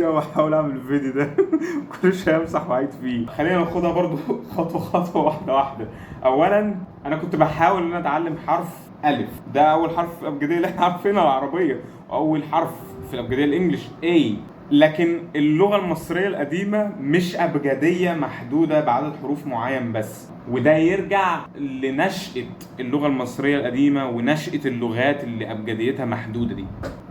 كتير قوي بحاول اعمل الفيديو ده كل شويه امسح واعيد فيه. خلينا ناخدها برضو خطوه خطوه، واحده واحده. اولا انا كنت بحاول ان انا اتعلم حرف الف، ده اول حرف في الابجديه اللي احنا عارفينها العربيه، اول حرف في الابجديه الانجليش A. لكن اللغه المصريه القديمه مش ابجديه محدوده بعدد حروف معين بس، وده يرجع لنشأة اللغة المصرية القديمة ونشأة اللغات اللي أبجديتها محدودة دي.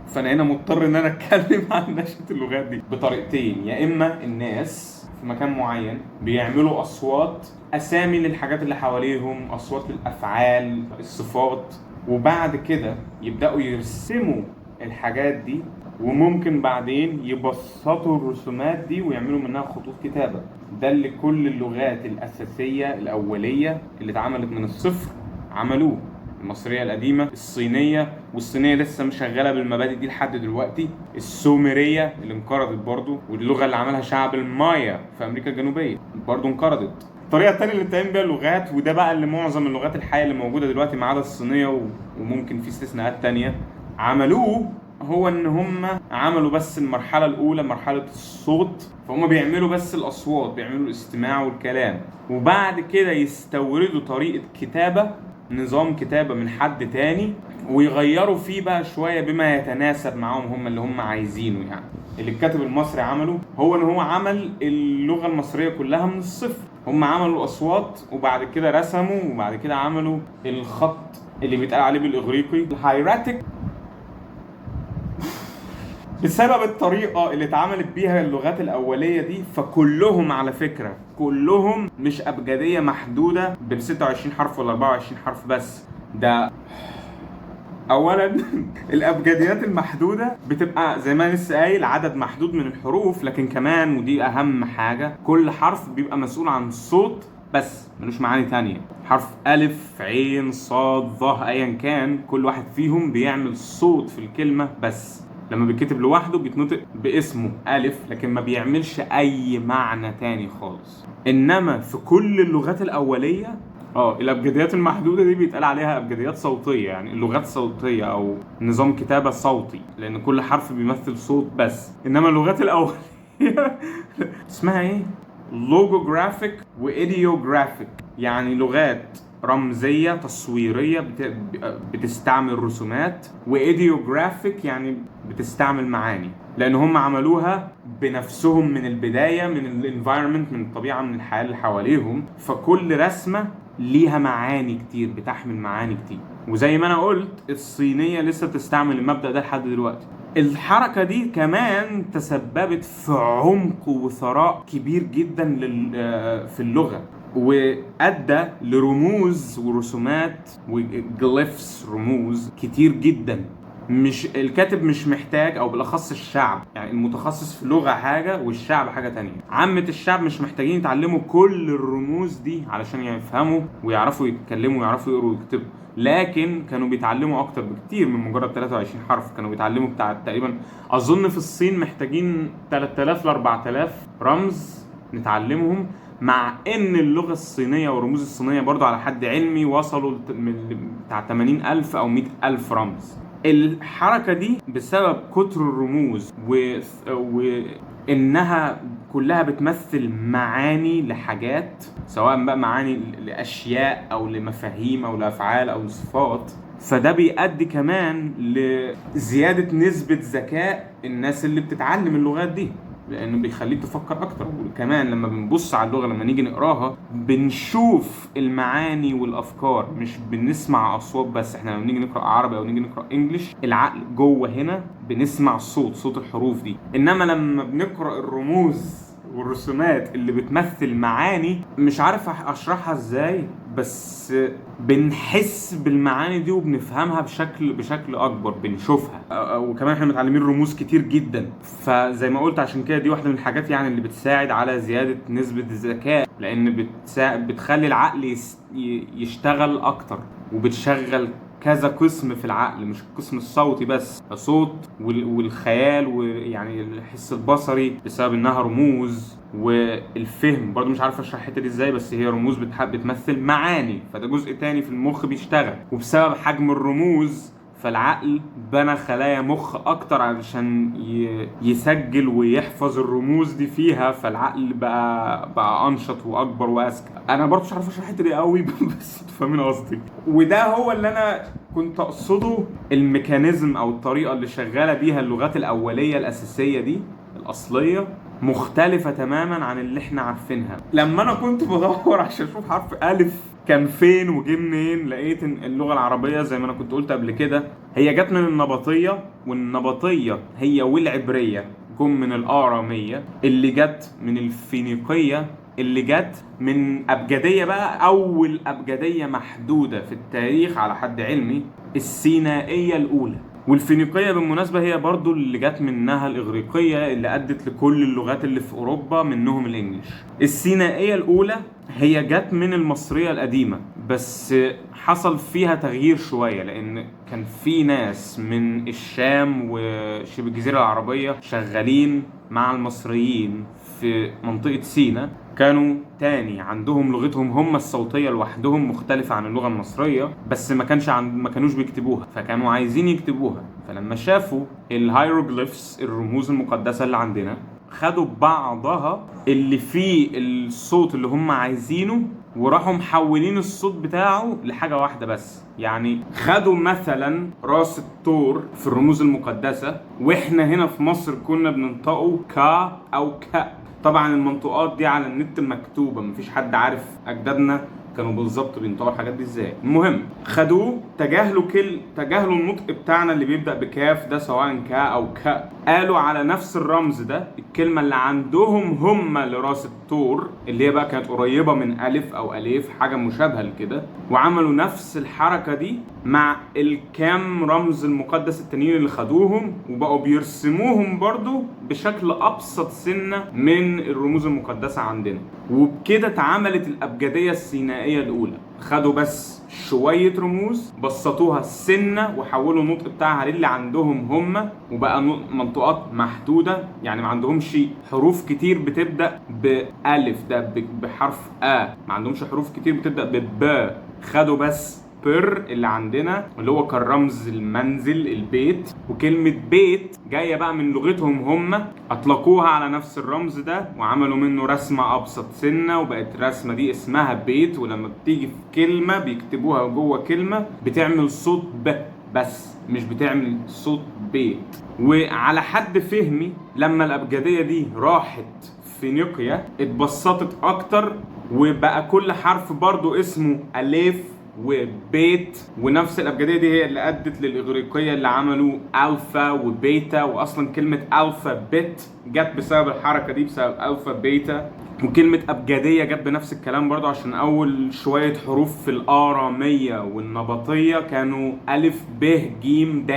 فأنا هنا مضطر إن أنا أتكلم عن نشأة اللغات دي بطريقتين. يا إما الناس في مكان معين بيعملوا أصوات أسامي للحاجات اللي حواليهم، أصوات للأفعال، الصفات، وبعد كده يبدأوا يرسموا الحاجات دي، وممكن بعدين يبسطوا الرسومات دي ويعملوا منها خطوط كتابة. ده اللي كل اللغات الأساسية الأولية اللي اتعملت من الصفر عملوه. المصرية القديمة، الصينية، والصينية لسه مشغلة بالمبادئ دي لحد دلوقتي، السومرية اللي انقرضت برضو، واللغة اللي عملها شعب المايا في أمريكا الجنوبية برضو انقرضت. الطريقة التانية اللي بتعمل بيها اللغات، وده بقى اللي معظم اللغات الحية اللي موجودة دلوقتي ما عدا الصينية وممكن في استثناءات تانية عملوه، هو ان هم عملوا بس المرحلة الاولى مرحلة الصوت، فهم بيعملوا بس الاصوات، بيعملوا الاستماع والكلام، وبعد كده يستوردوا طريقة كتابة، نظام كتابة من حد تاني، ويغيروا فيه بقى شوية بما يتناسب معاهم هم اللي هم عايزينه. يعني اللي الكاتب المصري عمله هو ان هو عمل اللغة المصرية كلها من الصفر. هم عملوا الاصوات وبعد كده رسموا وبعد كده عملوا الخط اللي بيتقال عليه بالاغريقي الهيراتيك. بسبب الطريقة اللي اتعملت بيها اللغات الأولية دي، فكلهم على فكرة كلهم مش أبجدية محدودة ب 26 حرف ولا 24 حرف بس. ده أولا الأبجديات المحدودة بتبقى زي ما لسه قايل عدد محدود من الحروف، لكن كمان ودي أهم حاجة كل حرف بيبقى مسؤول عن صوت بس، ملوش معاني تانية. حرف ألف، عين، صاد، ظه، أيا كان، كل واحد فيهم بيعمل صوت في الكلمة بس. لما بيتكتب لوحده بيتنطق باسمه ألف، لكن ما بيعملش أي معنى تاني خالص. إنما في كل اللغات الأولية الأبجديات المحدودة دي بيتقال عليها أبجديات صوتية، يعني اللغات صوتية أو نظام كتابة صوتي، لأن كل حرف بيمثل صوت بس. إنما اللغات الأولية اسمها إيه؟ لوجوجرافيك وإيديوجرافيك، يعني لغات رمزية تصويرية بتستعمل رسومات، وايديوجرافيك يعني بتستعمل معاني، لان هم عملوها بنفسهم من البداية، من الانفايرمنت، من الطبيعة، من الحياة اللي حواليهم. فكل رسمة ليها معاني كتير، بتحمل معاني كتير. وزي ما انا قلت الصينية لسه بتستعمل المبدأ ده لحد دلوقتي. الحركة دي كمان تسببت في عمق وثراء كبير جدا في اللغة، وأدى لرموز ورسومات وجليفس، رموز كتير جدا. مش الكاتب مش محتاج، او بالاخص الشعب، يعني المتخصص في اللغة حاجة والشعب حاجة تانية. عامة الشعب مش محتاجين يتعلموا كل الرموز دي علشان يفهموا ويعرفوا يتكلموا ويعرفوا يقروا ويكتبوا، لكن كانوا بيتعلموا اكتر بكتير من مجرد 23 حرف. كانوا بيتعلموا بتاع تقريبا، اظن في الصين محتاجين 3000 ل 4000 رمز نتعلمهم، مع ان اللغة الصينية والرموز الصينية برضو على حد علمي وصلوا بتاع 80,000 او 100,000 رمز. الحركة دي بسبب كتر الرموز وإنها كلها بتمثل معاني لحاجات، سواء بقى معاني لأشياء أو لمفاهيم أو لأفعال أو لصفات. فده بيؤدي كمان لزيادة نسبة ذكاء الناس اللي بتتعلم اللغات دي، لانه بيخليك تفكر اكتر. وكمان لما بنبص على اللغه، لما نيجي نقراها بنشوف المعاني والافكار، مش بنسمع اصوات بس. احنا لما نيجي نقرا عربي او نيجي نقرا انجليش، العقل جوه هنا بنسمع الصوت، صوت الحروف دي. انما لما بنقرا الرموز والرسومات اللي بتمثل معاني، مش عارف اشرحها ازاي، بس بنحس بالمعاني دي وبنفهمها بشكل اكبر، بنشوفها. وكمان احنا متعلمين رموز كتير جدا. فزي ما قلت عشان كده دي واحده من الحاجات يعني اللي بتساعد على زياده نسبه الذكاء، لان بتخلي العقل يشتغل اكتر، وبتشغل كذا قسم في العقل، مش القسم الصوتي بس، الصوت والخيال ويعني الحس البصري بسبب انها رموز، والفهم برضو مش عارف اشرح الحته دي ازاي، بس هي رموز بتمثل معاني، فده جزء تاني في المخ بيشتغل. وبسبب حجم الرموز فالعقل بنى خلايا مخ اكتر علشان يسجل ويحفظ الرموز دي فيها، فالعقل بقى انشط واكبر واذكى. انا برضه مش عارف اشرح الحته دي قوي بس انتوا فاهمين قصدي. وده هو اللي انا كنت اقصده، الميكانيزم او الطريقه اللي شغاله بيها اللغات الاوليه الاساسيه دي الاصليه مختلفه تماما عن اللي احنا عارفينها. لما انا كنت بدور عشان اشوف حرف الف كان فين وجه منين، لقيت ان اللغه العربيه زي ما انا كنت قلت قبل كده هي جت من النبطيه، والنبطيه هي والعبريه جم من الاراميه، اللي جت من الفينيقيه، اللي جت من ابجديه بقى، اول ابجديه محدوده في التاريخ على حد علمي، السينائيه الاولى. والفينيقيه بالمناسبه هي برضو اللي جت منها الاغريقيه اللي ادت لكل اللغات اللي في اوروبا منهم الانجليش. السينائيه الاولى هي جت من المصريه القديمه، بس حصل فيها تغيير شويه، لان كان في ناس من الشام وشبه الجزيره العربيه شغالين مع المصريين في منطقه سيناء، كانوا تاني عندهم لغتهم هم الصوتيه لوحدهم مختلفه عن اللغه المصريه، بس ما كانوش بيكتبوها، فكانوا عايزين يكتبوها. فلما شافوا الهيروغليفز الرموز المقدسه اللي عندنا، خدوا بعضها اللي فيه الصوت اللي هم عايزينه وراحوا محولين الصوت بتاعه لحاجة واحدة بس. يعني خدوا مثلا راس الطور في الرموز المقدسة، واحنا هنا في مصر كنا بننطقه كا او كا. طبعا المنطقات دي على النت مكتوبة، مفيش حد عارف اجدادنا كانوا بالظبط بينطقوا الحاجات دي ازاي. المهم خدوه، تجاهلوا النطق بتاعنا اللي بيبدأ بكاف ده سواء كا او كا، قالوا على نفس الرمز ده الكلمة اللي عندهم هم لراس الطور اللي هي بقى كانت قريبة من ألف أو أليف حاجة مشابهة لكده، وعملوا نفس الحركة دي مع الكام رمز المقدس التانيين اللي خدوهم، وبقوا بيرسموهم برضو بشكل أبسط سنة من الرموز المقدسة عندنا. وبكده اتعملت الأبجدية السينائية الأولى. خدوا بس شوية رموز بسطوها سنة وحولوا النطق بتاعها للي عندهم هم، وبقى منطقات محدودة، يعني ما عندهمش حروف كتير بتبدأ بألف ده بحرف ما عندهمش حروف كتير بتبدأ بب. خدوا بس بر اللي عندنا اللي هو كان رمز المنزل البيت، وكلمة بيت جاية بقى من لغتهم هم، اطلقوها على نفس الرمز ده وعملوا منه رسمة ابسط سنة، وبقت الرسمة دي اسمها بيت. ولما بتيجي في كلمة بيكتبوها جوه كلمة بتعمل صوت ب بس، مش بتعمل صوت بيت. وعلى حد فهمي لما الابجدية دي راحت فينيقيا اتبسطت اكتر، وبقى كل حرف برضو اسمه الف وبيت، ونفس الابجديه دي هي اللي ادت للاغريقيه اللي عملوا الفا وبيتا. واصلا كلمه الفا بيت جت بسبب الحركه دي، بسبب الفا بيتا. وكلمه ابجديه جت بنفس الكلام برضو، عشان اول شويه حروف في الاراميه والنبطيه كانوا الف ب ج د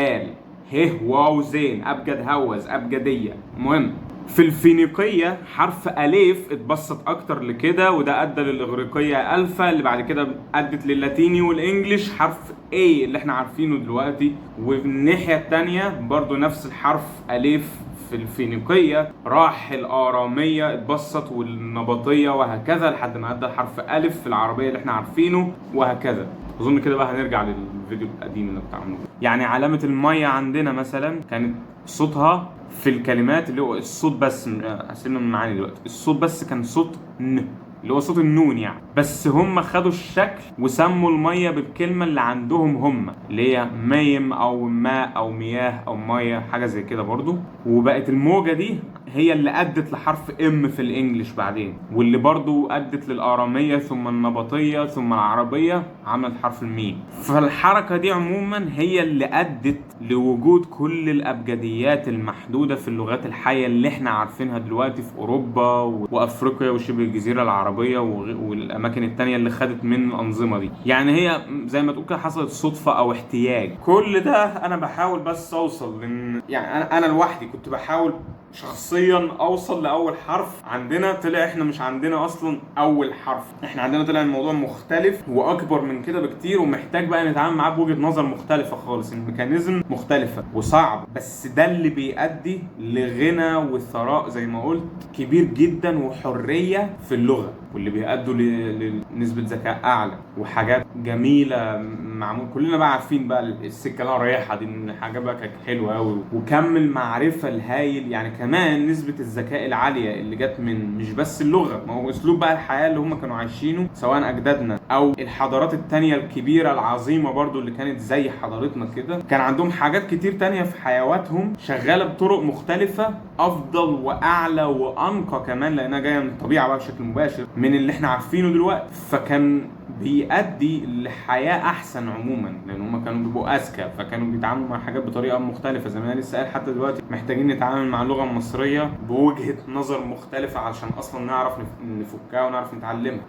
ه واو زين، ابجد هوز ابجديه. المهم في الفينيقية حرف أليف اتبسط أكتر لكده، وده أدى للإغريقية ألفا اللي بعد كده أدت للاتيني والإنجليش حرف A اللي احنا عارفينه دلوقتي. والناحية التانية برضو نفس الحرف أليف في الفينيقية راح الآرامية اتبسط والنبطية وهكذا لحد ما أدى حرف ألف في العربية اللي احنا عارفينه وهكذا. أظن كده بقى هنرجع للفيديو القديم اللي بتاعنا. يعني علامة المية عندنا مثلا كانت صوتها في الكلمات اللي هو الصوت بس، هسيبنا من المعاني دلوقتي، الصوت بس كان صوت ن اللي هو صوت النون يعني، بس هم خدوا الشكل وسموا المية بالكلمة اللي عندهم هم اللي هي ميم او ماء او مياه او مية حاجة زي كده برضو. وبقت الموجة دي هي اللي ادت لحرف ام في الانجليش بعدين، واللي برضو ادت للارامية ثم النبطية ثم العربية عملت حرف الميم. فالحركة دي عموما هي اللي ادت لوجود كل الابجديات المحدودة في اللغات الحية اللي احنا عارفينها دلوقتي في اوروبا وافريقيا وشبه الجزيرة العربية والاماكن التانية اللي خدت من الانظمة دي. يعني هي زي ما تقول كده حصلت صدفة او احتياج. كل ده انا بحاول بس اوصل يعني انا لوحدي كنت بحاول شخصيا اوصل لاول حرف عندنا. طلع احنا مش عندنا اصلا اول حرف، احنا عندنا طلع الموضوع مختلف واكبر من كده بكتير، ومحتاج بقى نتعامل معاه بوجهة نظر مختلفة خالص، الميكانيزم مختلفة وصعب، بس ده اللي بيؤدي لغنى وثراء زي ما قلت كبير جدا وحرية في اللغة، واللي بيؤدوا لنسبة ذكاء اعلى وحاجات جميلة معمول كلنا بقى عارفين بقى السكه اللي انا رايحها دي، ان حاجه بقى كانت حلوه قوي، وكم المعرفه الهايل يعني، كمان نسبه الذكاء العاليه اللي جت من مش بس اللغه، ما هو اسلوب بقى الحياه اللي هم كانوا عايشينه سواء اجدادنا او الحضارات التانيه الكبيره العظيمه برضو اللي كانت زي حضارتنا كده، كان عندهم حاجات كتير تانيه في حيواتهم شغاله بطرق مختلفه افضل واعلى وانقى كمان، لانها جايه من الطبيعه بقى بشكل مباشر من اللي احنا عارفينه دلوقتي. فكان بيؤدي لحياه احسن عموما، لان هم كانوا بيبقوا اذكى، فكانوا بيتعاملوا مع حاجات بطريقه مختلفه. زي ما انا لسه قال حتى دلوقتي محتاجين نتعامل مع اللغه المصريه بوجهه نظر مختلفه علشان اصلا نعرف نفكها ونعرف نتعلمها.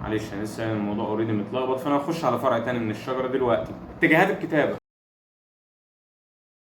معلش انا لسه الموضوع اوريدي متلخبط، فانا هخش على فرع تاني من الشجره دلوقتي. اتجاهات الكتابه.